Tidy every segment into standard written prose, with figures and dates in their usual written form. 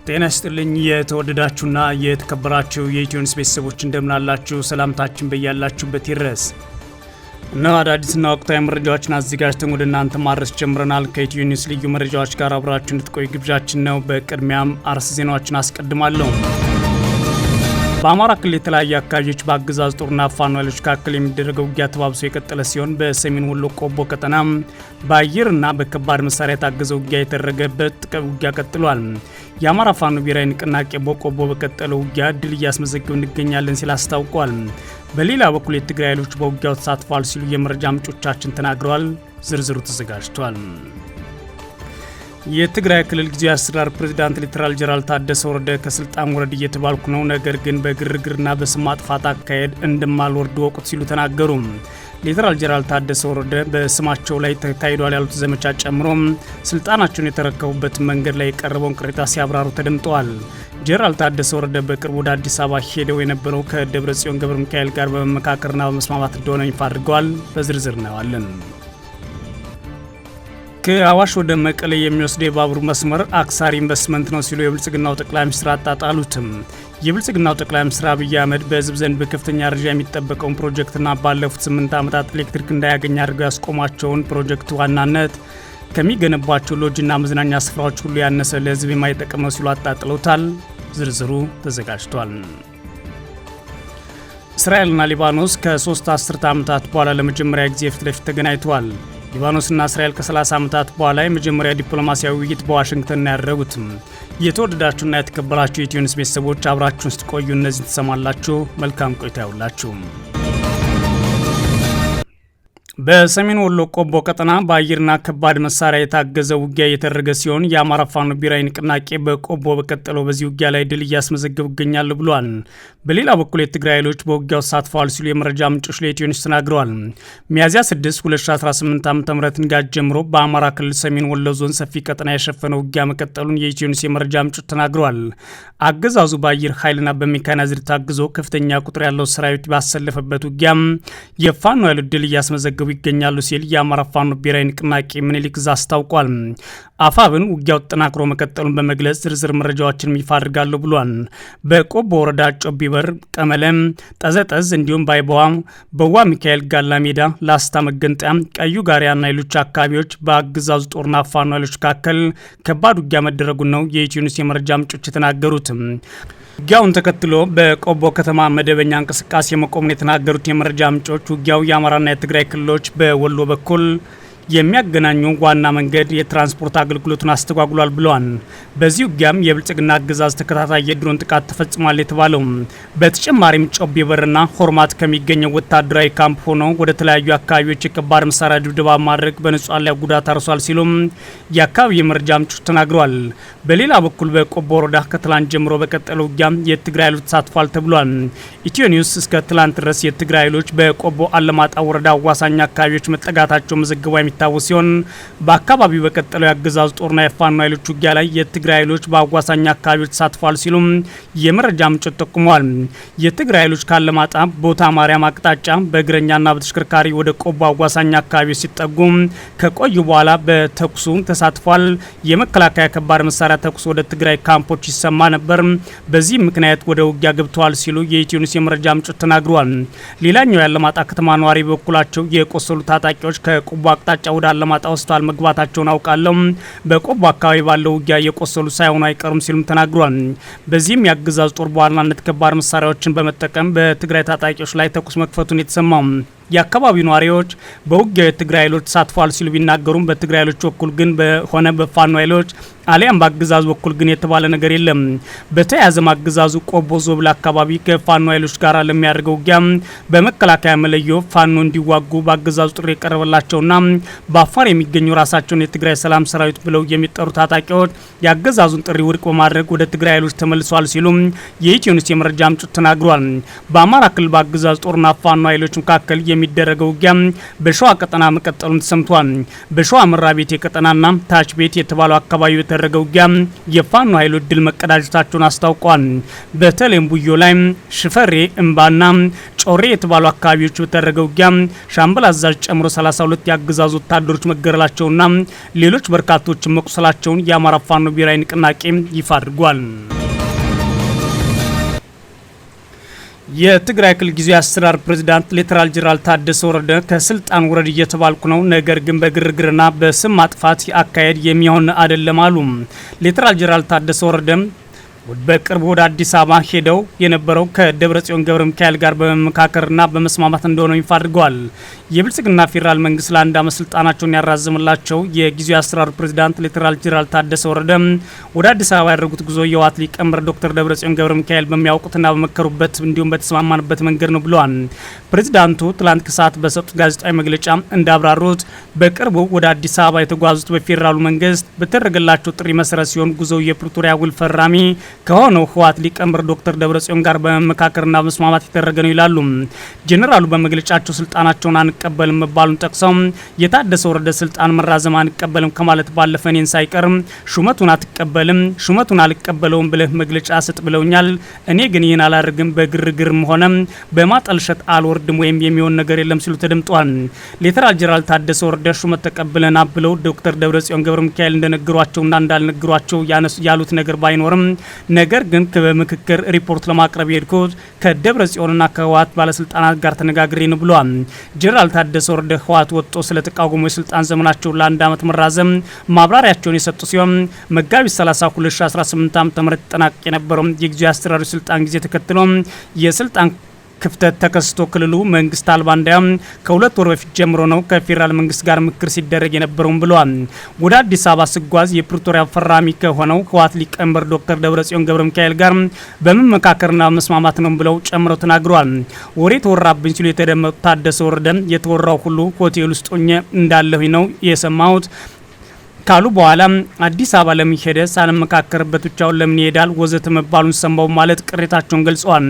ጤና ይስጥልኝ የተወደዳችሁና የተከበራችሁ የኢትዮኒውስ ቤተሰቦች እንደምናላችሁ ሰላምታችን በያላችሁበት ይድረስ። እነሆ አዳዲስና ወቅታዊ መረጃዎችን አዘጋጅተን ወደ እናንተ ማድረስ ጀምረናል። ከኢትዮኒውስ ልዩ መረጃዎች ጋር አብራችሁ እንድትቆዩ ግብዣችን ነው። በቅድሚያም አርዕስተ ዜናዎችን አስቀድማለሁ። በአማራ ክልል የተለያዩ አካባቢዎች በአገዛዙ ጦርና ፋኖ ኃይሎች መካከል የሚደረገው ውጊያ ተባብሶ የቀጠለ ሲሆን በሰሜን ወሎ ቆቦ ቀጠና በአየርና በከባድ መሳሪያ የታገዘ ውጊያ የተደረገበት ውጊያ ቀጥሏል። የአማራ ፋኖ ብሔራዊ ንቅናቄ በቆቦ በቀጠለው ውጊያ ድል እያስመዘገበ እንገኛለን ሲል አስታውቋል። በሌላ በኩል የትግራይ ኃይሎች በውጊያው ተሳትፈዋል ሲሉ የመረጃ ምንጮቻችን ተናግረዋል። ዝርዝሩ ተዘጋጅቷል። የትግራይ ክልል ጊዜያዊ አስተዳደር ፕሬዝዳንት ሌተናል ጄኔራል ታደሰ ወረደ ከስልጣን ወረድ እየተባልኩ ነው፣ ነገር ግን በግርግርና በስም ማጥፋት አካሄድ እንደማልወርድ ወቁት ሲሉ ተናገሩ። ሌተናል ጄኔራል ታደሰ ወረደ በስማቸው ላይ ተካሂዷል ያሉት ዘመቻ ጨምሮ ስልጣናቸውን የተረከቡበት መንገድ ላይ የቀረበውን ቅሬታ ሲያብራሩ ተደምጠዋል። ጄኔራል ታደሰ ወረደ በቅርቡ ወደ አዲስ አበባ ሄደው የነበረው ከደብረጽዮን ገብረ ሚካኤል ጋር በመመካከርና በመስማማት እንደሆነ ይፋ አድርገዋል። በዝርዝር እናየዋለን። ከአዋሽ ወደ መቀሌ የሚወስደው የባቡር መስመር አክሳሪ ኢንቨስትመንት ነው ሲሉ የብልጽግናው ጠቅላይ ሚኒስትር አጣጣሉትም። የብልጽግናው ጠቅላይ ሚኒስትር አብይ አህመድ በህዝብ ዘንድ በከፍተኛ ደረጃ የሚጠበቀውን ፕሮጀክትና ባለፉት 8 ዓመታት ኤሌክትሪክ እንዳያገኝ አድርገው ያስቆሟቸውን ፕሮጀክት ዋናነት ከሚገነቧቸው ሎጅና መዝናኛ ስፍራዎች ሁሉ ያነሰ ለህዝብ የማይጠቅም ነው ሲሉ አጣጥለውታል። ዝርዝሩ ተዘጋጅቷል። እስራኤልና ሊባኖስ ከ3 አስርተ ዓመታት በኋላ ለመጀመሪያ ጊዜ ፊት ለፊት ተገናኝተዋል። ሊባኖስና እስራኤል ከ30 ዓመታት በኋላ የመጀመሪያ ዲፕሎማሲያዊ ውይይት በዋሽንግተን ያደረጉት። የተወደዳችሁና የተከበራችሁ የኢትዮኒውስ ቤተሰቦች አብራችሁን ስትቆዩ እነዚህን ትሰማላችሁ። መልካም ቆይታ ይሁንላችሁ። በሰሜን ወሎ ቆቦ ቀጠና በአየርና ከባድ መሳሪያ የታገዘ ውጊያ እየተደረገ ሲሆን የአማራ ፋኖ ብሔራዊ ንቅናቄ በቆቦ በቀጠለው በዚህ ውጊያ ላይ ድል እያስመዘገቡ ይገኛሉ ብሏል። በሌላ በኩል የትግራይ ኃይሎች በውጊያው ተሳትፈዋል ሲሉ የመረጃ ምንጮች ለኢትዮኒውስ ተናግረዋል። ሚያዝያ 6 2018 ዓ.ም ንጋት ጀምሮ በአማራ ክልል ሰሜን ወሎ ዞን ሰፊ ቀጠና የሸፈነው ውጊያ መቀጠሉን የኢትዮኒውስ የመረጃ ምንጮች ተናግረዋል። አገዛዙ በአየር ኃይልና በሜካናይዝድ ታግዞ ከፍተኛ ቁጥር ያለው ሰራዊት ባሰለፈበት ውጊያ የፋኖ ኃይሎች ድል እያስመዘገቡ ይገኛሉ ሲል የአማራ ፋኖ ብሔራዊ ንቅናቄ ምኒልክ ዕዝ አስታውቋል። አፋብን ውጊያው ተጠናክሮ መቀጠሉን በመግለጽ ዝርዝር መረጃዎችን ይፋ አድርጋለሁ ብሏል። በቆቦ ወረዳ ጮቢበር፣ ቀመለም፣ ጠዘጠዝ እንዲሁም ባይበዋ፣ በዋ ሚካኤል፣ ጋላ ሜዳ፣ ላስታ መገንጠያ፣ ቀዩ ጋሪያና ሌሎች አካባቢዎች በአገዛዙ ጦርና ፋኖ ኃይሎች መካከል ከባድ ውጊያ መደረጉን ነው የኢትዮኒውስ የመረጃ ምንጮች የተናገሩት። ውጊያውን ተከትሎ በቆቦ ከተማ መደበኛ እንቅስቃሴ መቆሙን የተናገሩት የመረጃ ምንጮች ውጊያው የአማራና የትግራይ ክልሎች በወሎ በኩል የሚያገናኙ ዋና መንገድ የትራንስፖርት አገልግሎቱን አስተጓጉሏል ብለዋል። በዚህ ውጊያም የብልጽግና አገዛዝ ተከታታይ የድሮን ጥቃት ተፈጽሟል የተባለው በተጨማሪም ጮቤ በርና ሆርማት ከሚገኘው ወታደራዊ ካምፕ ሆኖ ወደ ተለያዩ አካባቢዎች የከባድ መሳሪያ ድብደባ ማድረግ በንጹሃን ላይ ጉዳት አርሷል ሲሉም የአካባቢ የመረጃ ምንጮች ተናግረዋል። በሌላ በኩል በቆቦ ወረዳ ከትላንት ጀምሮ በቀጠለው ውጊያ የትግራይ ኃይሎች ተሳትፏል ተብሏል። ኢትዮኒውስ እስከ ትላንት ድረስ የትግራይ ኃይሎች በቆቦ አለማጣ ወረዳ አዋሳኝ አካባቢዎች መጠጋታቸው መዘገቡ የሚታወስ ሲሆን በአካባቢው በቀጠለው የአገዛዙ ጦርና የፋኖ ኃይሎች ውጊያ ላይ የትግራይ ኃይሎች በአዋሳኝ አካባቢዎች ተሳትፏል ሲሉም የመረጃ ምንጮች ጠቁመዋል። የትግራይ ኃይሎች ካለማጣ ቦታ ማርያም አቅጣጫ በእግረኛና በተሽከርካሪ ወደ ቆቦ አዋሳኝ አካባቢዎች ሲጠጉ ከቆዩ በኋላ በተኩሱ ተሳትፏል። የመከላከያ ከባድ መሳሪያ ተኩስ ወደ ትግራይ ካምፖች ይሰማ ነበር። በዚህ ምክንያት ወደ ውጊያ ገብተዋል ሲሉ የኢትዮኒውስ የመረጃ ምንጮች ተናግረዋል። ሌላኛው የአለማጣ ከተማ ነዋሪ በኩላቸው የቆሰሉ ታጣቂዎች ከቆቦ አቅጣጫ ወደ አለማጣ ሆስፒታል መግባታቸውን አውቃለሁ። በቆቦ አካባቢ ባለው ውጊያ የቆሰሉ ሳይሆኑ አይቀሩም ሲሉም ተናግሯል። በዚህም የአገዛዙ ጦር በዋናነት ከባድ መሳሪያዎችን በመጠቀም በትግራይ ታጣቂዎች ላይ ተኩስ መክፈቱን የተሰማው የአካባቢው ነዋሪዎች በውጊያው የትግራይ ኃይሎች ተሳትፈዋል ሲሉ ቢናገሩም በትግራይ ኃይሎች በኩል ግን በሆነ በፋኖ ኃይሎች አሊያም በአገዛዙ በኩል ግን የተባለ ነገር የለም። በተያያዘም አገዛዙ ቆቦ ዞብል አካባቢ ከፋኖ ኃይሎች ጋር ለሚያደርገው ውጊያ በመከላከያ መለዮ ፋኖ እንዲዋጉ በአገዛዙ ጥሪ የቀረበላቸውና በአፋር የሚገኙ ራሳቸውን የትግራይ ሰላም ሰራዊት ብለው የሚጠሩ ታጣቂዎች የአገዛዙን ጥሪ ውድቅ በማድረግ ወደ ትግራይ ኃይሎች ተመልሰዋል ሲሉ የኢትዮኒውስ የመረጃ ምንጮች ተናግረዋል። በአማራ ክልል በአገዛዙ ጦርና ፋኖ ኃይሎች መካከል የሚደረገው ውጊያ በሸዋ ቀጠና መቀጠሉን ተሰምቷል። በሸዋ መራቤቴ ቀጠናና ታች ቤት የተባለው አካባቢ በተደረገው ውጊያ የፋኖ ኃይሎች ድል መቀዳጀታቸውን አስታውቋል። በተለይም ቡዮ ላይ ሽፈሬ እምባና ጮሬ የተባሉ አካባቢዎች በተደረገው ውጊያ ሻምበል አዛዥ ጨምሮ 32 የአገዛዙ ወታደሮች መገደላቸውና ሌሎች በርካቶች መቁሰላቸውን የአማራ ፋኖ ብሔራዊ ንቅናቄ ይፋ አድርጓል። የትግራይ ክልል ጊዜያዊ አስተዳደር ፕሬዝዳንት ሌተናል ጄኔራል ታደሰ ወረደ ከስልጣን ውረድ እየተባልኩ ነው፣ ነገር ግን በግርግርና በስም ማጥፋት አካሄድ የሚሆን አይደለም አሉ። ሌተናል ጄኔራል ታደሰ ወረደ በቅርቡ ወደ አዲስ አበባ ሄደው የነበረው ከደብረጽዮን ገብረ ሚካኤል ጋር በመመካከርና በመስማማት እንደሆነ ይፋ አድርገዋል። የብልጽግና ፌዴራል መንግስት ለአንድ ዓመት ስልጣናቸውን ያራዘምላቸው የጊዜያዊ አስተዳደር ፕሬዝዳንት ሌተናል ጄኔራል ታደሰ ወረደ ወደ አዲስ አበባ ያደረጉት ጉዞ የህወሓት ሊቀመንበር ዶክተር ደብረጽዮን ገብረ ሚካኤል በሚያውቁትና በመከሩበት እንዲሁም በተስማማንበት መንገድ ነው ብለዋል። ፕሬዝዳንቱ ትላንት ከሰዓት በሰጡት ጋዜጣዊ መግለጫ እንዳብራሩት በቅርቡ ወደ አዲስ አበባ የተጓዙት በፌዴራሉ መንግስት በተደረገላቸው ጥሪ መሰረት ሲሆን ጉዞው የፕሪቶሪያ ውል ፈራሚ ከሆነው ህወሓት ሊቀመንበር ዶክተር ደብረጽዮን ጋር በመመካከርና መስማማት የተደረገ ነው ይላሉ። ጄኔራሉ በመግለጫቸው ስልጣናቸውን አንቀበልም መባሉን ጠቅሰው የታደሰ ወረደ ስልጣን መራዘም አንቀበልም ከማለት ባለፈ እኔን ሳይቀር ሹመቱን አትቀበልም፣ ሹመቱን አልቀበለውም ብለህ መግለጫ ስጥ ብለውኛል። እኔ ግን ይህን አላደርግም፣ በግርግርም ሆነ በማጠልሸት አልወርድም ወይም የሚሆን ነገር የለም ሲሉ ተደምጠዋል። ሌተናል ጄኔራል ታደሰ ወረደ ሹመት ተቀብለና ብለው ዶክተር ደብረጽዮን ገብረ ሚካኤል እንደነገሯቸውና እንዳልነገሯቸው ያሉት ነገር ባይኖርም ነገር ግን በምክክር ሪፖርት ለማቅረብ የሄድኩት ከደብረ ጽዮንና ከህወሓት ባለስልጣናት ጋር ተነጋግሬ ነው ብለዋል። ጄኔራል ታደሰ ወረደ ህወሓት ወጥቶ ስለተቃወሙ የስልጣን ዘመናቸው ለአንድ ዓመት መራዘም ማብራሪያቸውን የሰጡ ሲሆን መጋቢት 30 2018 ዓ.ም ተጠናቀቅ የነበረው የጊዜያዊ አስተዳደሩ ስልጣን ጊዜ ተከትሎ የስልጣን ክፍተት ተከስቶ ክልሉ መንግስት አልባ እንዳያም ከሁለት ወር በፊት ጀምሮ ነው ከፌዴራል መንግስት ጋር ምክር ሲደረግ የነበረውም ብለዋል። ወደ አዲስ አበባ ስጓዝ የፕሪቶሪያ ፈራሚ ከሆነው ህወሓት ሊቀመንበር ዶክተር ደብረጽዮን ገብረ ሚካኤል ጋር በመመካከርና መስማማት ነው ብለው ጨምረው ተናግረዋል። ወሬ ተወራብኝ ሲሉ የተደመጡት ታደሰ ወረደ የተወራው ሁሉ ሆቴል ውስጥ ሆኜ እንዳለሁኝ ነው የሰማሁት ካሉ በኋላ አዲስ አበባ ለምን ሄደ? ሳንመካከርበት ብቻውን ለምን ይሄዳል? ወዘተ መባሉን ሰማው ማለት ቅሬታቸውን ገልጸዋል።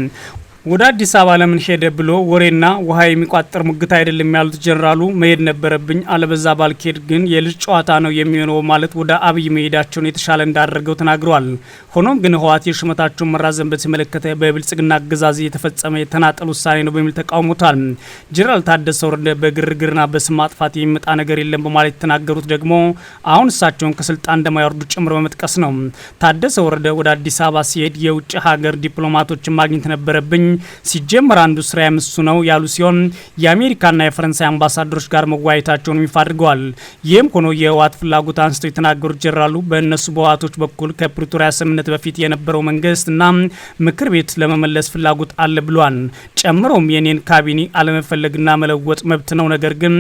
ወደ አዲስ አበባ ለምን ሄደ ብሎ ወሬና ውሃ የሚቋጠር ሙግት አይደለም ያሉት ጄኔራሉ መሄድ ነበረብኝ፣ አለበዛ ባልኬድ ግን የልጅ ጨዋታ ነው የሚሆነው ማለት ወደ አብይ መሄዳቸውን የተሻለ እንዳደረገው ተናግረዋል። ሆኖም ግን ህወሓት የሹመታቸውን መራዘም በተመለከተ በብልጽግና አገዛዝ የተፈጸመ የተናጠል ውሳኔ ነው በሚል ተቃውሞታል። ጄኔራል ታደሰ ወረደ በግርግርና በስም ማጥፋት የሚመጣ ነገር የለም በማለት የተናገሩት ደግሞ አሁን እሳቸውን ከስልጣን እንደማይወርዱ ጭምር በመጥቀስ ነው። ታደሰ ወረደ ወደ አዲስ አበባ ሲሄድ የውጭ ሀገር ዲፕሎማቶችን ማግኘት ነበረብኝ፣ ሲጀመር አንዱ ስራ ያምሱ ነው ያሉ ሲሆን የአሜሪካና የፈረንሳይ አምባሳደሮች ጋር መወያየታቸውን ይፋ አድርገዋል። ይህም ሆኖ የህወሓት ፍላጎት አንስተው የተናገሩት ጄኔራሉ በእነሱ በህወሓቶች በኩል ከፕሪቶሪያ ስምምነት በፊት የነበረው መንግስትና ምክር ቤት ለመመለስ ፍላጎት አለ ብሏል። ጨምሮም የኔን ካቢኔ አለመፈለግና መለወጥ መብት ነው፣ ነገር ግን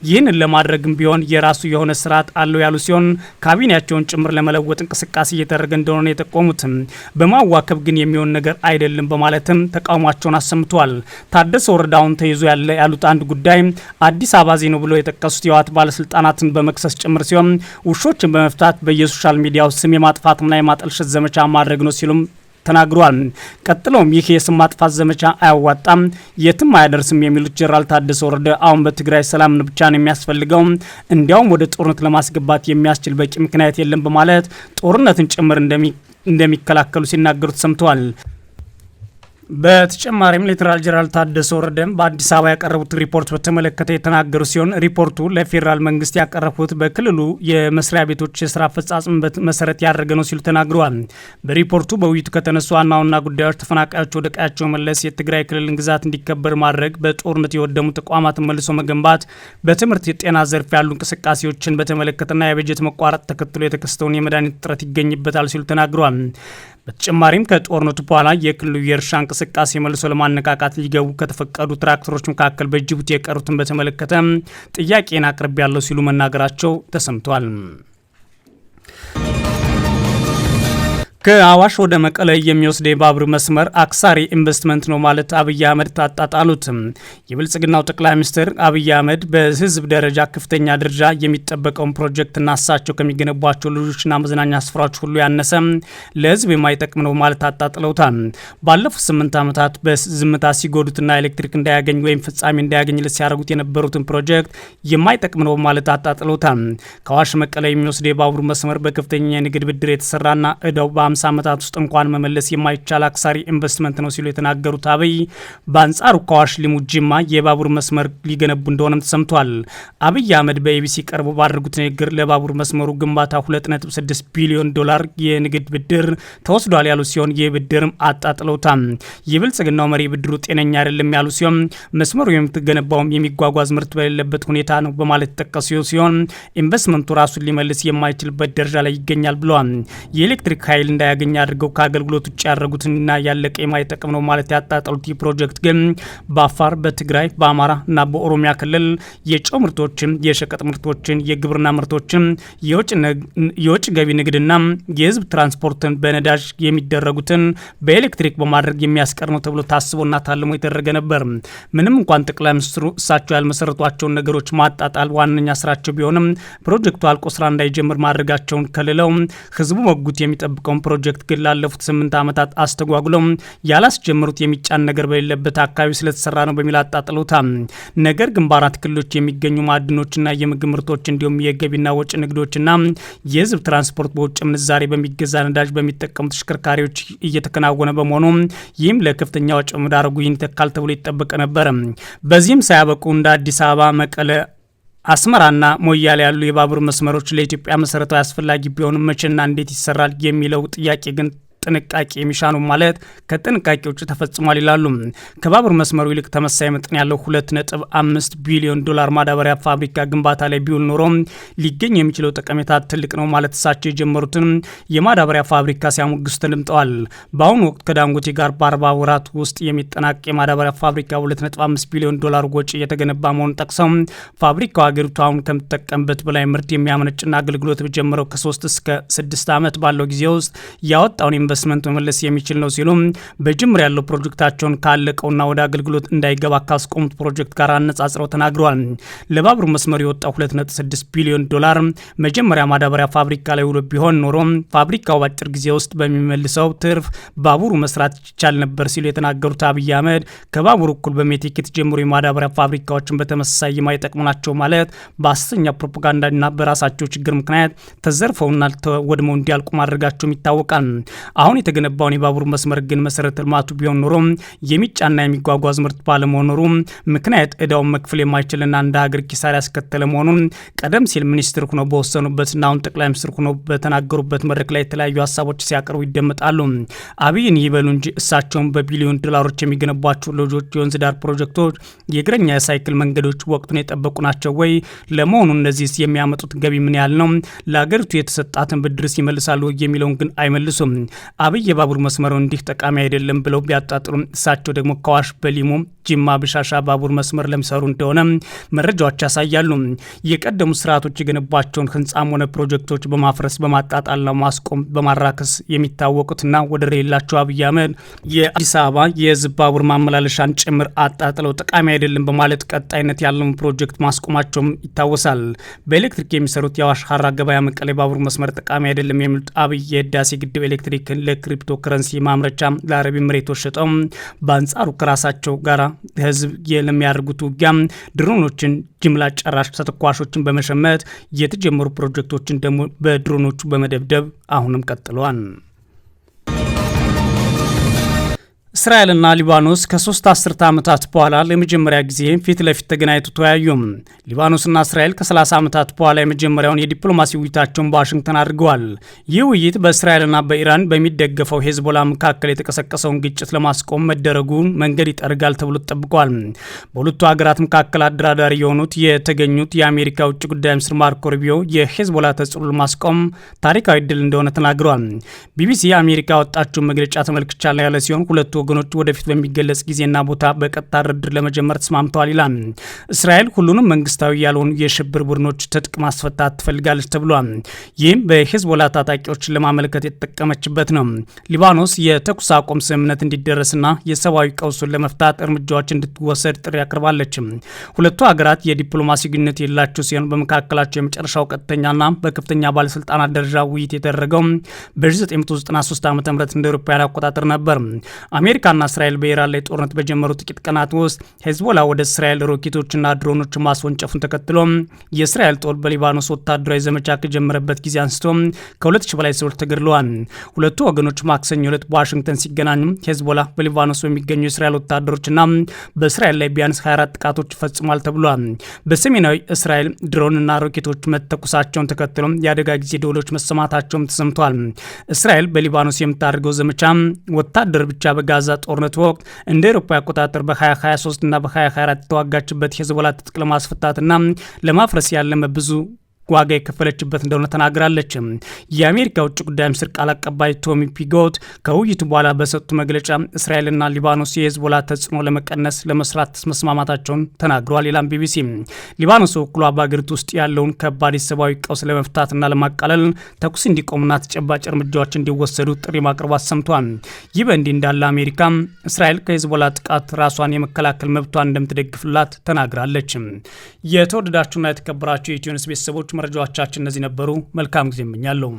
ይህንን ለማድረግም ቢሆን የራሱ የሆነ ስርዓት አለው ያሉ ሲሆን ካቢኔያቸውን ጭምር ለመለወጥ እንቅስቃሴ እየተደረገ እንደሆነ የጠቆሙት በማዋከብ ግን የሚሆን ነገር አይደለም በማለትም ተቃውሟቸውን አሰምተዋል። ታደሰ ወረዳውን ተይዞ ያለ ያሉት አንድ ጉዳይ አዲስ አበባ ዜና ብሎ የጠቀሱት የህወሓት ባለስልጣናትን በመክሰስ ጭምር ሲሆን ውሾችን በመፍታት በየሶሻል ሚዲያው ስም የማጥፋትና የማጠልሸት ዘመቻ ማድረግ ነው ሲሉም ተናግሯል። ቀጥለውም ይህ የስም ማጥፋት ዘመቻ አያዋጣም፣ የትም አያደርስም የሚሉት ጄኔራል ታደሰ ወረደ አሁን በትግራይ ሰላም ብቻ ነው የሚያስፈልገው፣ እንዲያውም ወደ ጦርነት ለማስገባት የሚያስችል በቂ ምክንያት የለም በማለት ጦርነትን ጭምር እንደሚከላከሉ ሲናገሩት ሰምተዋል። በተጨማሪም ሌተናል ጄኔራል ታደሰ ወረደ በአዲስ አበባ ያቀረቡት ሪፖርት በተመለከተ የተናገሩ ሲሆን ሪፖርቱ ለፌዴራል መንግስት ያቀረቡት በክልሉ የመስሪያ ቤቶች የስራ አፈጻጸም መሰረት ያደረገ ነው ሲሉ ተናግረዋል። በሪፖርቱ በውይይቱ ከተነሱ ዋና ዋና ጉዳዮች ተፈናቃዮች ወደ ቀያቸው መለስ፣ የትግራይ ክልልን ግዛት እንዲከበር ማድረግ፣ በጦርነት የወደሙ ተቋማትን መልሶ መገንባት፣ በትምህርት የጤና ዘርፍ ያሉ እንቅስቃሴዎችን በተመለከተና የበጀት መቋረጥ ተከትሎ የተከሰተውን የመድኃኒት እጥረት ይገኝበታል ሲሉ ተናግረዋል። በተጨማሪም ከጦርነቱ በኋላ የክልሉ የእርሻ እንቅስቃሴ መልሶ ለማነቃቃት ሊገቡ ከተፈቀዱ ትራክተሮች መካከል በጅቡቲ የቀሩትን በተመለከተ ጥያቄን አቅርብ ያለው ሲሉ መናገራቸው ተሰምቷል። ከአዋሽ ወደ መቀለ የሚወስድ የባቡር መስመር አክሳሪ ኢንቨስትመንት ነው ማለት አብይ አህመድ ታጣጣሉት። የብልጽግናው ጠቅላይ ሚኒስትር አብይ አህመድ በህዝብ ደረጃ ከፍተኛ ደረጃ የሚጠበቀውን ፕሮጀክትና እሳቸው ከሚገነቧቸው ልጆችና መዝናኛ ስፍራዎች ሁሉ ያነሰ ለህዝብ የማይጠቅም ነው ማለት አጣጥለውታል። ባለፉት 8 ዓመታት በዝምታ ሲጎዱትና ኤሌክትሪክ እንዳያገኝ ወይም ፍጻሜ እንዳያገኝ ሲያደርጉት የነበሩትን ፕሮጀክት የማይጠቅም ነው ማለት አጣጥለውታል። ከአዋሽ መቀለ የሚወስድ የባቡር መስመር በከፍተኛ የንግድ ብድር የተሰራና እዳው በ50 ዓመታት ውስጥ እንኳን መመለስ የማይቻል አክሳሪ ኢንቨስትመንት ነው ሲሉ የተናገሩት አብይ በአንጻሩ ከአዋሽ ሊሙ ጅማ የባቡር መስመር ሊገነቡ እንደሆነም ተሰምቷል። አብይ አህመድ በኤቢሲ ቀርቦ ባደረጉት ንግግር ለባቡር መስመሩ ግንባታ 2.6 ቢሊዮን ዶላር የንግድ ብድር ተወስዷል ያሉ ሲሆን ይህ ብድርም አጣጥለውታል። የብልጽግናው መሪ ብድሩ ጤነኛ አይደለም ያሉ ሲሆን መስመሩ የምትገነባውም የሚጓጓዝ ምርት በሌለበት ሁኔታ ነው በማለት ተጠቀሱ ሲሆን ኢንቨስትመንቱ ራሱን ሊመልስ የማይችልበት ደረጃ ላይ ይገኛል ብለዋል። የኤሌክትሪክ ኃይል እንዳያገኝ አድርገው ከአገልግሎት ውጭ ያደረጉትና ያለቀ የማይጠቅም ነው ማለት ያጣጠሉት ይህ ፕሮጀክት ግን በአፋር፣ በትግራይ፣ በአማራ እና በኦሮሚያ ክልል የጨው ምርቶችን፣ የሸቀጥ ምርቶችን፣ የግብርና ምርቶችን፣ የውጭ ገቢ ንግድና የህዝብ ትራንስፖርትን በነዳጅ የሚደረጉትን በኤሌክትሪክ በማድረግ የሚያስቀር ነው ተብሎ ታስቦና ታልሞ የተደረገ ነበር። ምንም እንኳን ጠቅላይ ሚኒስትሩ እሳቸው ያልመሰረቷቸውን ነገሮች ማጣጣል ዋነኛ ስራቸው ቢሆንም ፕሮጀክቱ አልቆ ስራ እንዳይጀምር ማድረጋቸውን ከልለው ህዝቡ መጉት የሚጠብቀውን ፕሮጀክት ግን ላለፉት 8 ዓመታት አስተጓጉለው ያላስጀምሩት የሚጫን ነገር በሌለበት አካባቢ ስለተሰራ ነው በሚል አጣጥለውታል። ነገር ግን በአራት ክልሎች የሚገኙ ማዕድኖችና የምግብ ምርቶች እንዲሁም የገቢና ወጪ ንግዶችና የህዝብ ትራንስፖርት በውጭ ምንዛሬ በሚገዛ ነዳጅ በሚጠቀሙ ተሽከርካሪዎች እየተከናወነ በመሆኑ ይህም ለከፍተኛ ወጪ መዳረጉ ይተካል ተብሎ ይጠበቅ ነበር። በዚህም ሳያበቁ እንደ አዲስ አበባ፣ መቀለ፣ አስመራና ሞያሌ ያሉ የባቡር መስመሮች ለኢትዮጵያ መሰረታዊ አስፈላጊ ቢሆንም መቼና እንዴት ይሰራል የሚለው ጥያቄ ግን ጥንቃቄ የሚሻ ነው ማለት ከጥንቃቄ ውጭ ተፈጽሟል ይላሉ። ከባቡር መስመሩ ይልቅ ተመሳሳይ መጠን ያለው 2.5 ቢሊዮን ዶላር ማዳበሪያ ፋብሪካ ግንባታ ላይ ቢውል ኖሮ ሊገኝ የሚችለው ጠቀሜታ ትልቅ ነው ማለት እሳቸው የጀመሩትን የማዳበሪያ ፋብሪካ ሲያሞግሱ ተደምጠዋል። በአሁኑ ወቅት ከዳንጎቴ ጋር በ40 ወራት ውስጥ የሚጠናቀቅ የማዳበሪያ ፋብሪካ 2.5 ቢሊዮን ዶላር ወጪ የተገነባ መሆኑን ጠቅሰው ፋብሪካው ሀገሪቱ አሁን ከምትጠቀምበት በላይ ምርት የሚያመነጭና አገልግሎት በጀመረው ከ3 እስከ 6 ዓመት ባለው ጊዜ ውስጥ ያወጣውን ኢንቨስትመንት መመለስ የሚችል ነው ሲሉ በጅምር ያለው ፕሮጀክታቸውን ካለቀውና ወደ አገልግሎት እንዳይገባ ካስቆሙት ፕሮጀክት ጋር አነጻጽረው ተናግረዋል። ለባቡር መስመሩ የወጣው 2.6 ቢሊዮን ዶላር መጀመሪያ ማዳበሪያ ፋብሪካ ላይ ውሎ ቢሆን ኖሮ ፋብሪካው በአጭር ጊዜ ውስጥ በሚመልሰው ትርፍ ባቡሩ መስራት ይቻል ነበር ሲሉ የተናገሩት አብይ አህመድ ከባቡሩ እኩል በሜቴክ የተጀመሩ የማዳበሪያ ፋብሪካዎችን በተመሳሳይ የማይጠቅሙ ናቸው ማለት በሐሰተኛ ፕሮፓጋንዳና በራሳቸው ችግር ምክንያት ተዘርፈውና ወድመው እንዲያልቁ ማድረጋቸውም ይታወቃል። አሁን የተገነባውን የባቡር መስመር ግን መሰረተ ልማቱ ቢሆን ኖሮ የሚጫና የሚጓጓዝ ምርት ባለመኖሩ ምክንያት እዳውን መክፈል የማይችልና እንደ ሀገር ኪሳራ ያስከተለ መሆኑን ቀደም ሲል ሚኒስትር ሆነው በወሰኑበትና አሁን ጠቅላይ ሚኒስትር ሆነው በተናገሩበት መድረክ ላይ የተለያዩ ሀሳቦች ሲያቀርቡ ይደመጣሉ። አብይን ይበሉ እንጂ እሳቸውን በቢሊዮን ዶላሮች የሚገነቧቸው ሎጆች፣ የወንዝ ዳር ፕሮጀክቶች፣ የእግረኛ የሳይክል መንገዶች ወቅቱን የጠበቁ ናቸው ወይ? ለመሆኑ እነዚህ የሚያመጡት ገቢ ምን ያህል ነው? ለሀገሪቱ የተሰጣትን ብድርስ ይመልሳሉ የሚለውን ግን አይመልሱም። አብይ የባቡር መስመሩ እንዲህ ጠቃሚ አይደለም ብለው ቢያጣጥሩም እሳቸው ደግሞ ከአዋሽ በሊሙ ጅማ ብሻሻ ባቡር መስመር ለሚሰሩ እንደሆነ መረጃዎች ያሳያሉ። የቀደሙ ስርዓቶች የገነቧቸውን ህንጻም ሆነ ፕሮጀክቶች በማፍረስ በማጣጣልና ማስቆም በማራከስ የሚታወቁትና ወደር የሌላቸው አብይ አህመድ የአዲስ አበባ የህዝብ ባቡር ማመላለሻን ጭምር አጣጥለው ጠቃሚ አይደለም በማለት ቀጣይነት ያለውን ፕሮጀክት ማስቆማቸውም ይታወሳል። በኤሌክትሪክ የሚሰሩት የአዋሽ ሀራ ገበያ መቀሌ ባቡር መስመር ጠቃሚ አይደለም የሚሉት አብይ የህዳሴ ግድብ ኤሌክትሪክን ለክሪፕቶ ከረንሲ ማምረቻ ለአረብ ኤምሬቶች ሸጠው በአንጻሩ ከራሳቸው ጋር ህዝብ ለሚያደርጉት ውጊያ ድሮኖችን፣ ጅምላ ጨራሽ ተተኳሾችን በመሸመት የተጀመሩ ፕሮጀክቶችን ደግሞ በድሮኖቹ በመደብደብ አሁንም ቀጥለዋል። እስራኤልና ሊባኖስ ከ3 አስርተ ዓመታት በኋላ ለመጀመሪያ ጊዜ ፊት ለፊት ተገናኝተው ተወያዩ። ሊባኖስና እስራኤል ከ30 ዓመታት በኋላ የመጀመሪያውን የዲፕሎማሲ ውይይታቸውን በዋሽንግተን አድርገዋል። ይህ ውይይት በእስራኤልና በኢራን በሚደገፈው ሄዝቦላ መካከል የተቀሰቀሰውን ግጭት ለማስቆም መደረጉን መንገድ ይጠርጋል ተብሎ ተጠብቋል። በሁለቱ ሀገራት መካከል አደራዳሪ የሆኑት የተገኙት የአሜሪካ ውጭ ጉዳይ ሚኒስትር ማርኮ ሩቢዮ የሄዝቦላ ተጽዕኖ ለማስቆም ታሪካዊ ድል እንደሆነ ተናግረዋል። ቢቢሲ አሜሪካ ያወጣችውን መግለጫ ተመልክቻለሁ ያለ ሲሆን ሁለቱ ወገኖች ወደፊት በሚገለጽ ጊዜና ቦታ በቀጥታ ድርድር ለመጀመር ተስማምተዋል ይላል። እስራኤል ሁሉንም መንግስታዊ ያልሆኑ የሽብር ቡድኖች ትጥቅ ማስፈታት ትፈልጋለች ተብሏል። ይህም በሂዝቦላ ታጣቂዎችን ለማመልከት የተጠቀመችበት ነው። ሊባኖስ የተኩስ አቁም ስምምነት እንዲደረስና የሰብአዊ ቀውሱን ለመፍታት እርምጃዎች እንድትወሰድ ጥሪ አቅርባለች። ሁለቱ ሀገራት የዲፕሎማሲ ግንኙነት የሌላቸው ሲሆን በመካከላቸው የመጨረሻው ቀጥተኛና በከፍተኛ ባለስልጣናት ደረጃ ውይይት የተደረገው በ1993 ዓ.ም እንደ አውሮፓውያን አቆጣጠር ነበር። አሜሪካና እስራኤል በኢራን ላይ ጦርነት በጀመሩ ጥቂት ቀናት ውስጥ ሂዝቦላ ወደ እስራኤል ሮኬቶችና ድሮኖች ማስወንጨፉን ተከትሎ የእስራኤል ጦር በሊባኖስ ወታደራዊ ዘመቻ ከጀመረበት ጊዜ አንስቶ ከ2000 በላይ ሰዎች ተገድለዋል። ሁለቱ ወገኖች ማክሰኞ ዕለት በዋሽንግተን ሲገናኙ ሂዝቦላ በሊባኖስ በሚገኙ የእስራኤል ወታደሮችና በእስራኤል ላይ ቢያንስ 24 ጥቃቶች ፈጽሟል ተብሏል። በሰሜናዊ እስራኤል ድሮንና ሮኬቶች መተኩሳቸውን ተከትሎ የአደጋ ጊዜ ደወሎች መሰማታቸውም ተሰምቷል። እስራኤል በሊባኖስ የምታደርገው ዘመቻ ወታደር ብቻ በጋዛ ጦርነት ወቅት እንደ አውሮፓ አቆጣጠር በ2023 እና በ2024 የተዋጋችበት ሂዝቦላ ትጥቅ ለማስፈታትና ለማፍረስ ያለመ ብዙ ዋጋ የከፈለችበት እንደሆነ ተናግራለች። የአሜሪካ ውጭ ጉዳይ ሚኒስትር ቃል አቀባይ ቶሚ ፒጎት ከውይይቱ በኋላ በሰጡት መግለጫ እስራኤልና ሊባኖስ የሂዝቦላ ተጽዕኖ ለመቀነስ ለመስራት መስማማታቸውን ተናግረዋል ይላል ቢቢሲ። ሊባኖስ በኩሏ በአገሪቱ ውስጥ ያለውን ከባድ የሰብአዊ ቀውስ ለመፍታትና ለማቃለል ተኩስ እንዲቆምና ተጨባጭ እርምጃዎች እንዲወሰዱ ጥሪ ማቅረቧ ሰምቷል። ይህ በእንዲህ እንዳለ አሜሪካ እስራኤል ከሂዝቦላ ጥቃት ራሷን የመከላከል መብቷን እንደምትደግፍላት ተናግራለች። የተወደዳችሁና የተከበራችሁ የኢትዮ ኒውስ ቤተሰቦች መረጃዎቻችን እነዚህ ነበሩ። መልካም ጊዜ እመኛለሁ።